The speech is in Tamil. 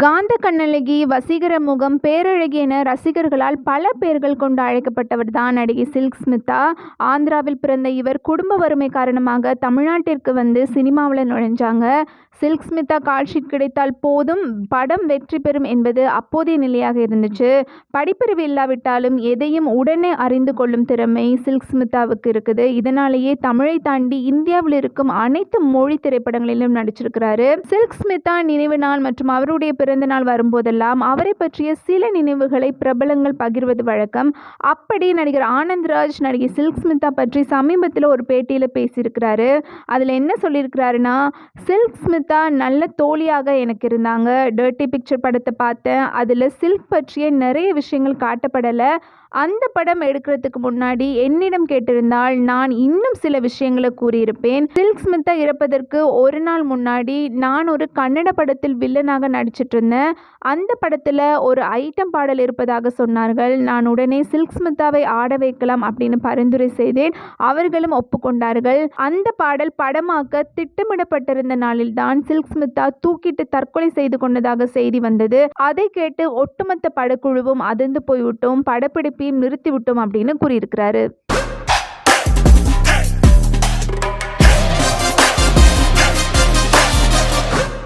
காந்த கண்ணழகி, வசீகர முகம், பேரழகி என ரசிகர்களால் பல பெயர்கள் கொண்டு அழைக்கப்பட்டவர் தான் நடிகை சில்க் ஸ்மிதா. ஆந்திராவில் பிறந்த இவர் குடும்ப வறுமை காரணமாக தமிழ்நாட்டிற்கு வந்து சினிமாவில் நுழைஞ்சாங்க. சில்க் ஸ்மிதா கால்ஷீட் கிடைத்தால் போதும், படம் வெற்றி பெறும் என்பது அப்போதைய நிலையாக இருந்துச்சு. படிப்பறிவு இல்லாவிட்டாலும் எதையும் உடனே அறிந்து கொள்ளும் திறமை சில்க் ஸ்மிதாவுக்கு இருக்குது. இதனாலேயே தமிழை தாண்டி இந்தியாவில் இருக்கும் அனைத்து மொழி திரைப்படங்களிலும் நடிச்சிருக்கிறாரு. சில்க் ஸ்மிதா நினைவு நாள் மற்றும் அவருடைய பிறந்த நாள் வரும்போதெல்லாம் அவரை பற்றிய சில நினைவுகளை பிரபலங்கள் பகிர்வது வழக்கம். அப்படி நடிகர் ஆனந்த்ராஜ் நடிகை சில்க் ஸ்மிதா பற்றி சமீபத்தில் ஒரு பேட்டியில் பேசியிருக்கிறாரு. அதில் என்ன சொல்லியிருக்கிறாருன்னா, சில்க் ஸ்மிதா நல்ல தோழியாக எனக்கு இருந்தாங்க. டர்ட்டி பிக்சர் படத்தை பார்த்தேன். அதில் சில்க் பற்றிய நிறைய விஷயங்கள் காட்டப்படலை. அந்த படம் எடுக்கிறதுக்கு முன்னாடி என்னிடம் கேட்டிருந்தால் நான் இன்னும் சில விஷயங்களை கூறியிருப்பேன். சில்க் ஸ்மிதா இறப்பதற்கு ஒரு நாள் முன்னாடி நான் ஒரு கன்னட படத்தில் வில்லனாக நடிச்சிட்டு இருந்தேன். அந்த படத்தில் ஒரு ஐட்டம் பாடல் இருப்பதாக சொன்னார்கள். நான் உடனே சில்க் ஸ்மிதாவை ஆட வைக்கலாம் அப்படின்னு பரிந்துரை செய்தேன். அவர்களும் ஒப்புக்கொண்டார்கள். அந்த பாடல் படமாக்க திட்டமிடப்பட்டிருந்த நாளில் தான் சில்க் ஸ்மிதா தூக்கிட்டு தற்கொலை செய்து கொண்டதாக செய்தி வந்தது. அதை கேட்டு ஒட்டுமொத்த படக்குழுவும் அதிர்ந்து போய்விட்டோம். படப்பிடிப்பு நிறுத்திவிட்டோம் அப்படின்னு கூறியிருக்கிறாரு.